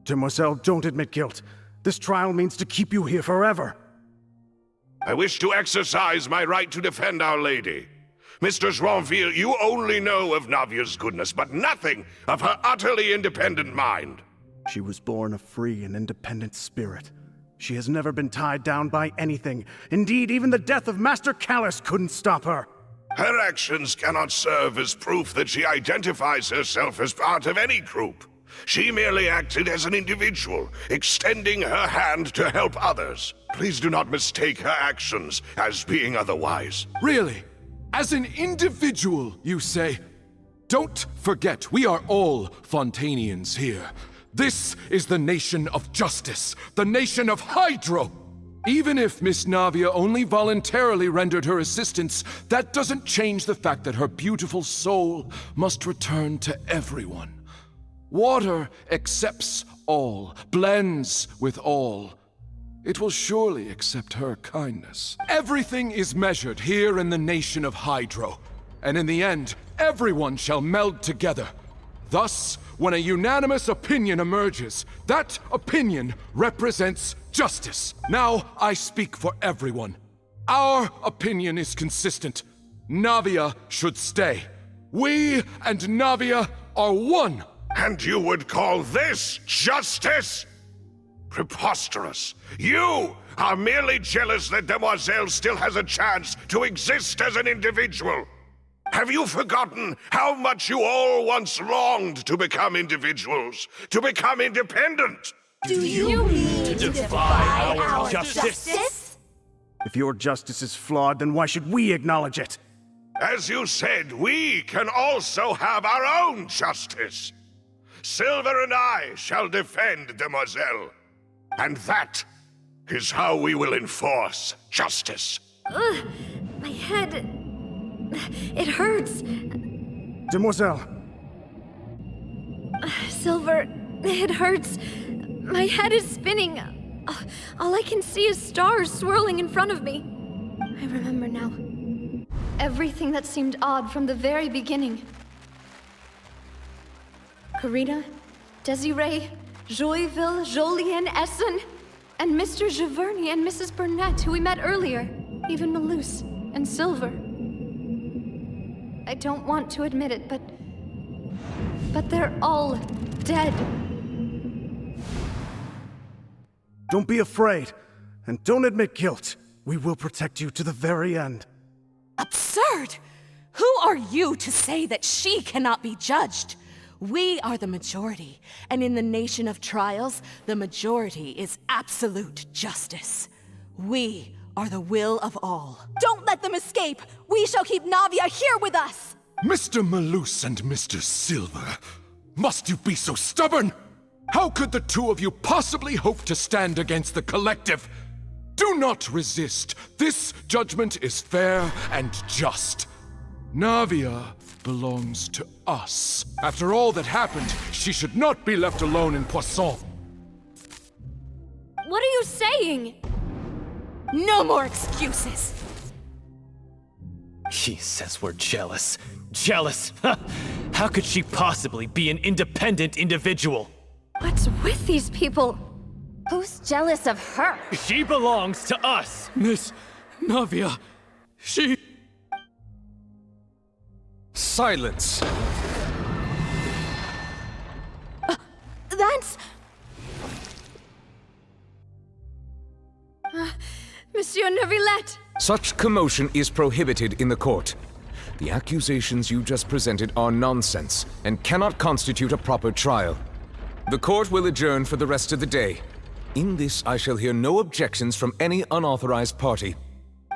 Demoiselle, don't admit guilt. This trial means to keep you here forever. I wish to exercise my right to defend Our Lady. Mistress Ronville, you only know of Navia's goodness, but nothing of her utterly independent mind. She was born a free and independent spirit. She has never been tied down by anything. Indeed, even the death of Master Callus couldn't stop her. Her actions cannot serve as proof that she identifies herself as part of any group. She merely acted as an individual, extending her hand to help others. Please do not mistake her actions as being otherwise. Really? As an individual, you say? Don't forget, we are all Fontanians here. This is the nation of justice, the nation of Hydro! Even if Miss Navia only voluntarily rendered her assistance, that doesn't change the fact that her beautiful soul must return to everyone. Water accepts all, blends with all. It will surely accept her kindness. Everything is measured here in the nation of Hydro, and in the end, everyone shall meld together. Thus, when a unanimous opinion emerges, that opinion represents justice. Now I speak for everyone. Our opinion is consistent. Navia should stay. We and Navia are one. And you would call this justice? Preposterous. You are merely jealous that Demoiselle still has a chance to exist as an individual. Have you forgotten how much you all once longed to become individuals, to become independent? Do you mean to defy our justice? If your justice is flawed, then why should we acknowledge it? As you said, we can also have our own justice. Silver and I shall defend Demoiselle. And that is how we will enforce justice. Ugh, my head... it hurts. Demoiselle! Silver, it hurts. My head is spinning. All I can see is stars swirling in front of me. I remember now. Everything that seemed odd from the very beginning. Karina, Desiree, Joyville, Jolien, Essen, and Mr. Giverny and Mrs. Burnett, who we met earlier. Even Melus and Silver. I don't want to admit it, but they're all dead. Don't be afraid, and don't admit guilt. We will protect you to the very end. Absurd! Who are you to say that she cannot be judged? We are the majority, and in the nation of trials, the majority is absolute justice. We are the will of all. Don't let them escape! We shall keep Navia here with us! Mr. Melus and Mr. Silver, must you be so stubborn? How could the two of you possibly hope to stand against the collective? Do not resist. This judgment is fair and just. Navia belongs to us. After all that happened, she should not be left alone in Poisson. What are you saying? No more excuses! She says we're jealous. Jealous? How could she possibly be an independent individual? What's with these people? Who's jealous of her? She belongs to us! Miss Navia, she... Silence! That's... Monsieur Neuvillette! Such commotion is prohibited in the court. The accusations you just presented are nonsense and cannot constitute a proper trial. The court will adjourn for the rest of the day. In this, I shall hear no objections from any unauthorized party.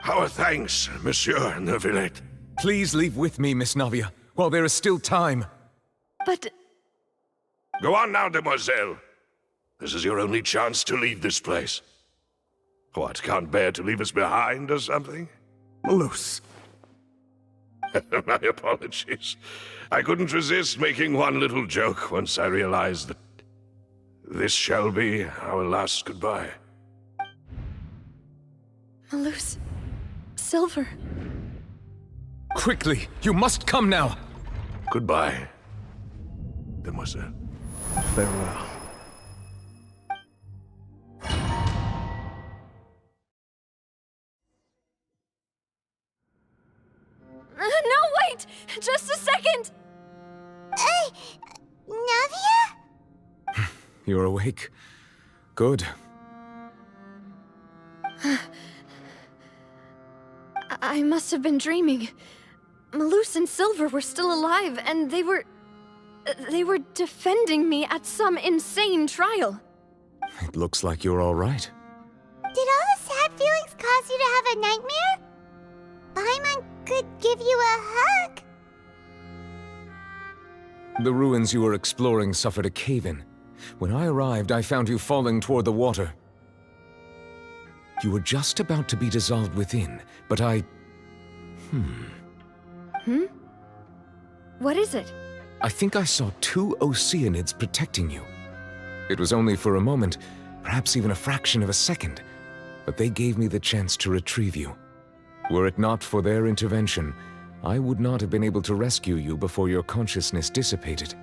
Our thanks, Monsieur Neuvillette. Please leave with me, Miss Navia, while there is still time. But... Go on now, Demoiselle. This is your only chance to leave this place. What, can't bear to leave us behind or something? Melus, My apologies. I couldn't resist making one little joke once I realized that this shall be our last goodbye. Melus, Silver. Quickly, you must come now! Goodbye, demoiselle. Farewell. No, wait! Just a second! Navia? You're awake. Good. I must have been dreaming. Melus and Silver were still alive, and they were defending me at some insane trial. It looks like you're all right. Did all the sad feelings cause you to have a nightmare? Paimon could give you a hug. The ruins you were exploring suffered a cave-in. When I arrived, I found you falling toward the water. You were just about to be dissolved within, but I... What is it? I think I saw 2 Oceanids protecting you. It was only for a moment, perhaps even a fraction of a second, but they gave me the chance to retrieve you. Were it not for their intervention, I would not have been able to rescue you before your consciousness dissipated.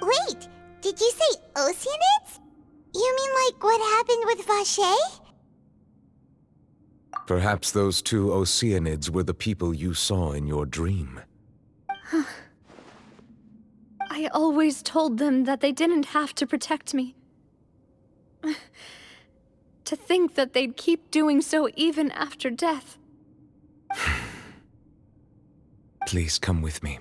Wait, did you say Oceanids? You mean like what happened with Vache? Perhaps those 2 Oceanids were the people you saw in your dream. I always told them that they didn't have to protect me. To think that they'd keep doing so even after death. Please come with me.